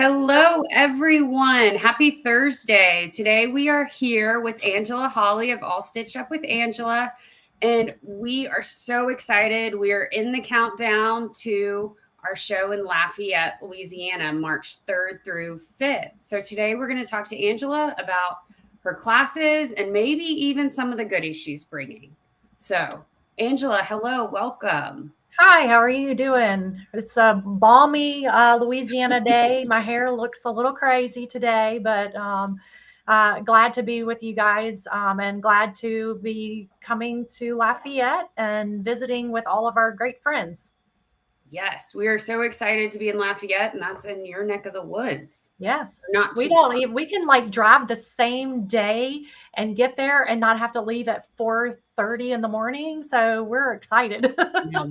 Hello, everyone. Happy Thursday. Today we are here with Angela Holly of All Stitched Up with Angela, and we are so excited. We are in the countdown to our show in Lafayette, Louisiana, March 3rd through 5th. So today we're going to talk to Angela about her classes and maybe even some of the goodies she's bringing. So, Angela, hello, welcome. Hi, how are you doing? It's a balmy Louisiana day. My hair looks a little crazy today, but glad to be with you guys and glad to be coming to Lafayette and visiting with all of our great friends. Yes, we are so excited to be in Lafayette, and that's in your neck of the woods. Yes, Not we too far. don't even, we can like drive the same day and get there and not have to leave at 4:30 in the morning. So we're excited. Now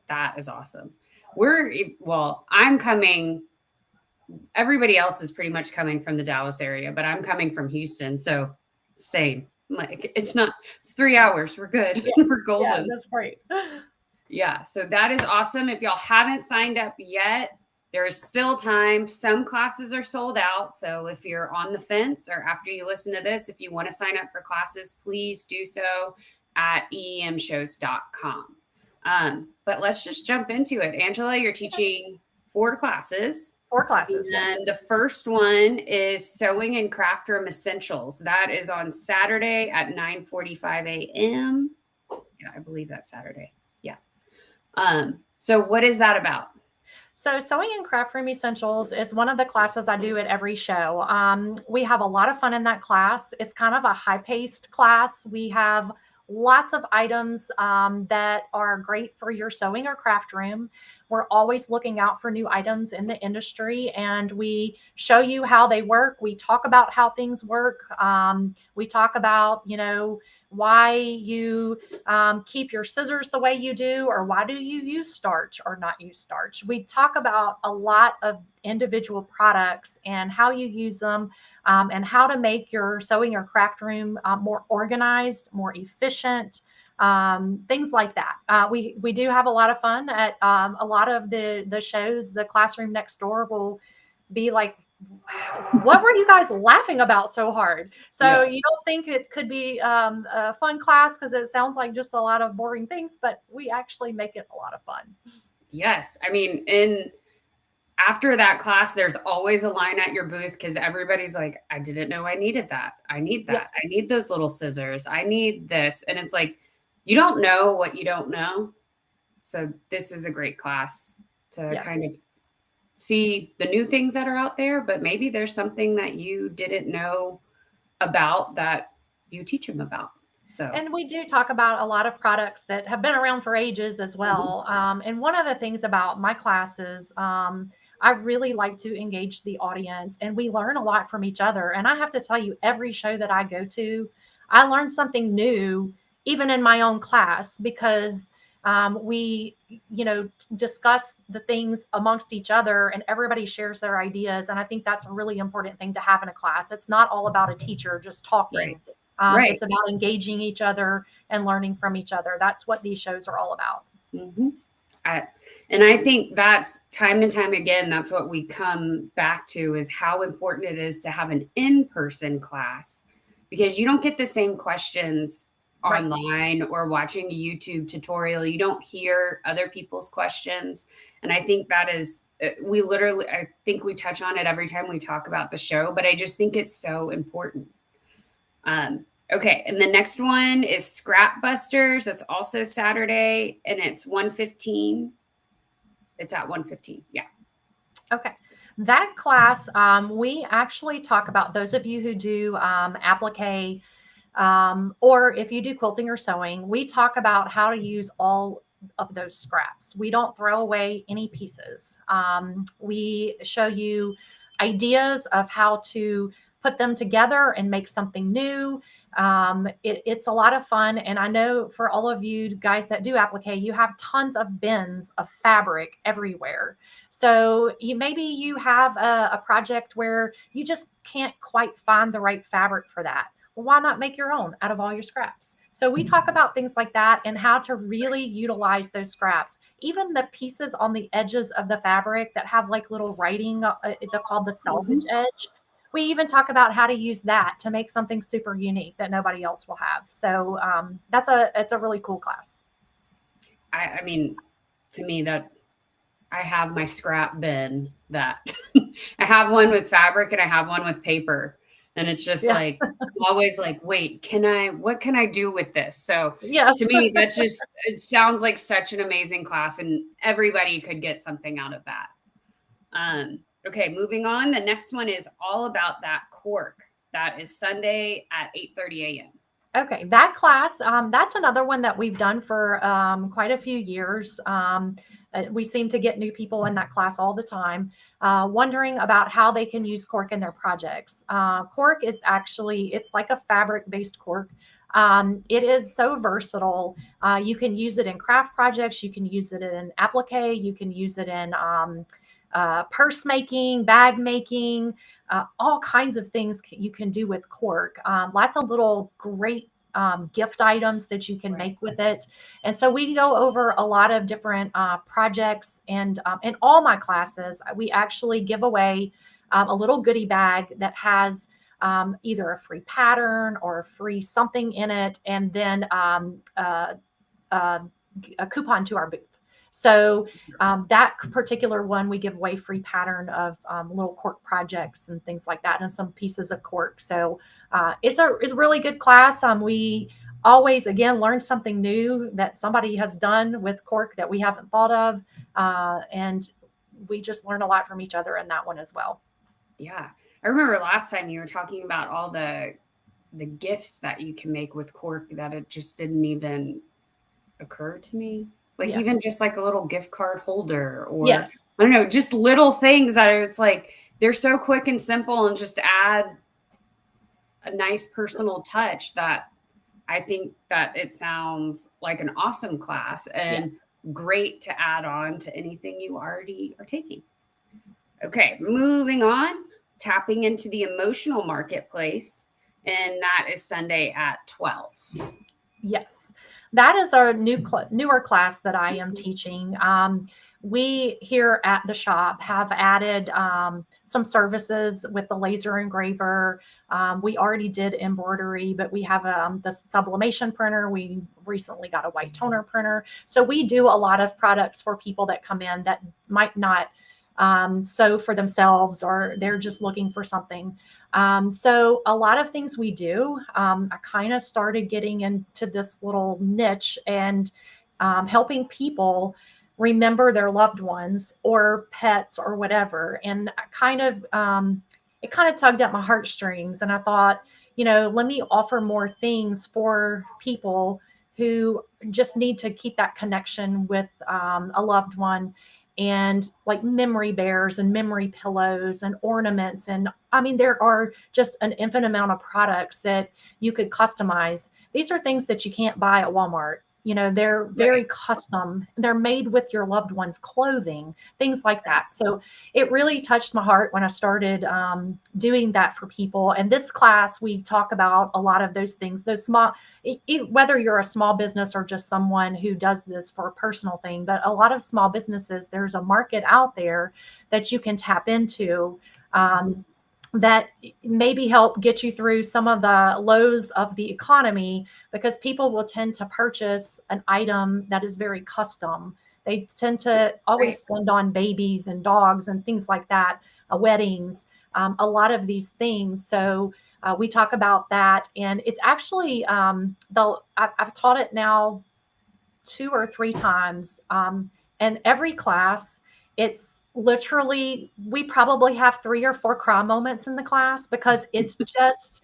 that is awesome. I'm coming. Everybody else is pretty much coming from the Dallas area, but I'm coming from Houston, so same. Like it's 3 hours. We're good. Yeah, We're yeah, golden. that's great. Yeah, so that is awesome. If y'all haven't signed up yet, there is still time. Some classes are sold out. So if you're on the fence or after you listen to this, if you want to sign up for classes, please do so at eemshows.com. But let's just jump into it. Angela, you're teaching 4 classes. 4 classes, And yes. the first one is Sewing and Craft Room Essentials. That is on Saturday at 9:45 a.m. Yeah, I believe that's Saturday. Yeah. So what is that about? So, Sewing and Craft Room Essentials is one of the classes I do at every show. We have a lot of fun in that class. It's kind of a high paced class. We have lots of items that are great for your sewing or craft room. We're always looking out for new items in the industry and we show you how they work. We talk about how things work. We talk about, why you keep your scissors the way you do, or why do you use starch or not use starch. We talk about a lot of individual products and how you use them, and how to make your sewing or craft room more organized, more efficient, things like that. We do have a lot of fun at a lot of the shows. The classroom next door will be like, what were you guys laughing about so hard? So Yeah. you don't think it could be a fun class because it sounds like just a lot of boring things, but we actually make it a lot of fun. Yes. I mean, in after that class, there's always a line at your booth because everybody's like, I didn't know I needed that. I need that. Yes. I need those little scissors. I need this. And it's like, you don't know what you don't know. So this is a great class to kind Yes. of see the new things that are out there, but maybe there's something that you didn't know about that you teach them about. So, And we do talk about a lot of products that have been around for ages as mhm. well. And one of the things about my classes, I really like to engage the audience and we learn a lot from each other. And I have to tell you, every show that I go to, I learn something new, even in my own class, because we, discuss the things amongst each other and everybody shares their ideas. And I think that's a really important thing to have in a class. It's not all about a teacher just Right. talking. Right. It's about engaging each other and learning from each other. That's what these shows are all about. Mhm. I, and I think that's time and time again, that's what we come back to is how important it is to have an in-person class because you don't get the same questions Right. online or watching a YouTube tutorial. You don't hear other people's questions. And I think that is, I think we touch on it every time we talk about the show, but I just think it's so important. Okay, and the next one is Scrap Busters. That's also Saturday, and it's 1:15. It's at 1:15. Yeah. Okay. That class, we actually talk about those of you who do applique, or if you do quilting or sewing, we talk about how to use all of those scraps. We don't throw away any pieces. We show you ideas of how to put them together and make something new. It's a lot of fun. And I know for all of you guys that do applique, you have tons of bins of fabric everywhere. So maybe you have a project where you just can't quite find the right fabric for that. Well, why not make your own out of all your scraps? So we talk about things like that and how to really utilize those scraps. Even the pieces on the edges of the fabric that have like little writing, they're called the selvage Mhm. edge. We even talk about how to use that to make something super unique that nobody else will have. So it's a really cool class. I mean, to me, that I have my scrap bin that I have one with fabric and I have one with paper. And it's just Yeah. like, I'm always like, wait, what can I do with this? So Yes. to me, that's just, it sounds like such an amazing class and everybody could get something out of that. Okay, moving on. The next one is all about that cork. That is Sunday at 8:30 a.m. Okay, that class, that's another one that we've done for quite a few years. We seem to get new people in that class all the time, wondering about how they can use cork in their projects. Cork is actually, it's like a fabric-based cork. It is so versatile. You can use it in craft projects. You can use it in applique. You can use it in purse making, bag making, all kinds of things you can do with cork. Lots of little great gift items that you can Right. make with it. And so we go over a lot of different projects. And in all my classes, we actually give away a little goodie bag that has either a free pattern or a free something in it, and then uh, a coupon to our booth. So that particular one, we give away free pattern of little cork projects and things like that, and some pieces of cork. So it's a really good class. We always, again, learn something new that somebody has done with cork that we haven't thought of, and we just learn a lot from each other in that one as well. Yeah. I remember last time you were talking about all the gifts that you can make with cork that it just didn't even occur to me. Like Yeah. even just like a little gift card holder or Yes. I don't know, just little things that it's like they're so quick and simple and just add a nice personal touch that I think that it sounds like an awesome class and Yes. great to add on to anything you already are taking. Okay, moving on, tapping into the emotional marketplace, and that is Sunday at 12. Yes, that is our newer class that I am teaching. We here at the shop have added some services with the laser engraver. We already did embroidery, but we have the sublimation printer. We recently got a white toner printer. So we do a lot of products for people that come in that might not sew for themselves, or they're just looking for something. So a lot of things we do. I kind of started getting into this little niche and helping people remember their loved ones or pets or whatever. And I it kind of tugged at my heartstrings. And I thought, let me offer more things for people who just need to keep that connection with a loved one, and like memory bears and memory pillows and ornaments. And I mean, there are just an infinite amount of products that you could customize. These are things that you can't buy at Walmart. They're very Right. custom. They're made with your loved one's clothing, things like that. So it really touched my heart when I started doing that for people. And this class, we talk about a lot of those things, those small, whether you're a small business or just someone who does this for a personal thing, but a lot of small businesses, there's a market out there that you can tap into, that maybe help get you through some of the lows of the economy, because people will tend to purchase an item that is very custom. They tend to Right. always spend on babies and dogs and things like that, weddings, a lot of these things. So we talk about that, and it's actually I've taught it now 2 or 3 times, and every class, it's literally, we probably have 3 or 4 cry moments in the class, because it's just,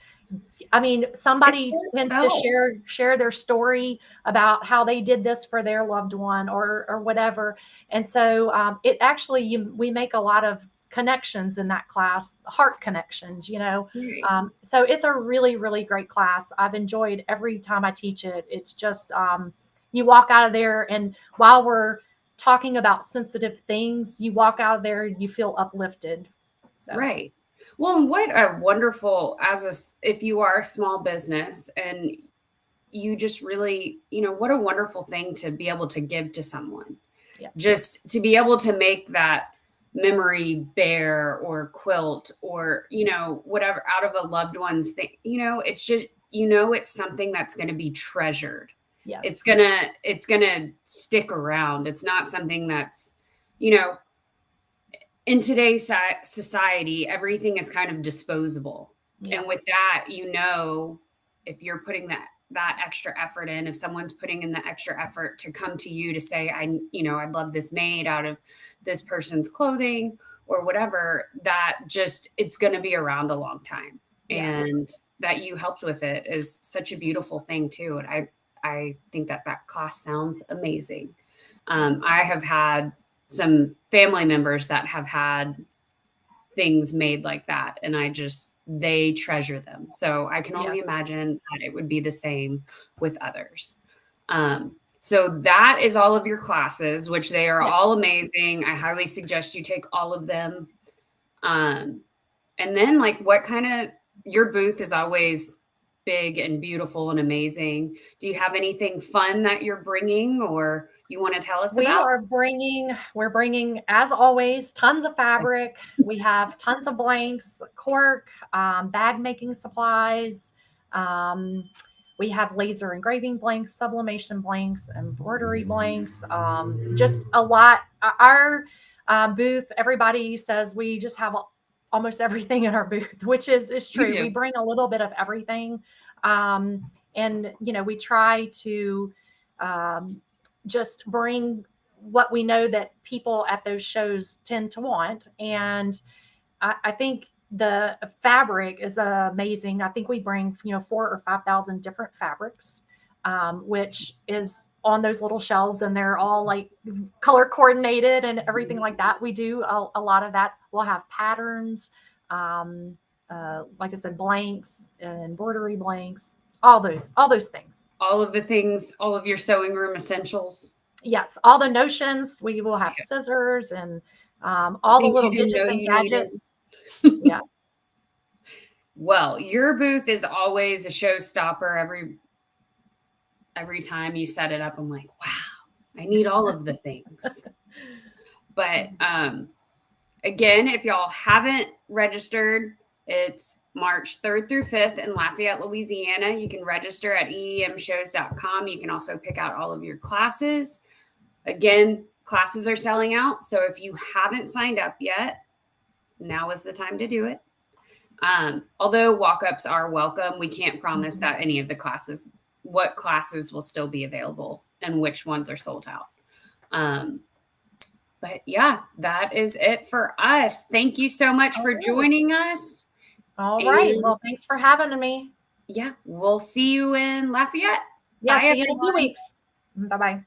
I mean, It's somebody tends to so share their story about how they did this for their loved one, or whatever. And so it actually, we make a lot of connections in that class, heart connections. right. So it's a really, really great class. I've enjoyed every time I teach it. It's just you walk out of there, and while we're talking about sensitive things, you walk out of there, you feel uplifted. So Right. Well, and what a wonderful, if you are a small business and you just really, what a wonderful thing to be able to give to someone. Yeah. Just to be able to make that memory bear or quilt or, whatever out of a loved one's thing, it's just, it's something that's going to be treasured. Yes. It's gonna stick around. It's not something that's, in today's society, everything is kind of disposable. Yeah. And with that, if you're putting that extra effort in, if someone's putting in the extra effort to come to you to say, I'd love this made out of this person's clothing or whatever, it's going to be around a long time. Yeah. And that you helped with it is such a beautiful thing too. And I think that class sounds amazing. I have had some family members that have had things made like that, and they treasure them. So I can only imagine that it would be the same with others. So that is all of your classes, which they are all amazing. I highly suggest you take all of them. And then your booth is always big and beautiful and amazing. Do you have anything fun that you're bringing or you want to tell us about? We're bringing, as always, tons of fabric. We have tons of blanks, cork, bag making supplies. We have laser engraving blanks, sublimation blanks, embroidery blanks, just a lot. Our booth, everybody says we just have almost everything in our booth, which is true. We bring a little bit of everything. And, we try to just bring what we know that people at those shows tend to want. And I think the fabric is amazing. I think we bring, 4,000 or 5,000 different fabrics, which is on those little shelves, and they're all like color coordinated and everything like that. We do a lot of that. We'll have patterns, like I said, blanks and embroidery blanks, all those things. All of the things, all of your sewing room essentials. Yes, all the notions. We will have scissors and all the little gadgets and gadgets. Yeah. Well, your booth is always a showstopper. Every time you set it up, I'm like, wow, I need all of the things. But again, if y'all haven't registered, it's March 3rd through 5th in Lafayette, Louisiana. You can register at eemshows.com. You can also pick out all of your classes. Again, classes are selling out. So if you haven't signed up yet, now is the time to do it. Although walk-ups are welcome, we can't promise that any of the classes, what classes will still be available and which ones are sold out. But yeah, that is it for us. Thank you so much for joining us. All right. Well, thanks for having me. Yeah, we'll see you in Lafayette. Yeah, see you in a few weeks. Bye-bye.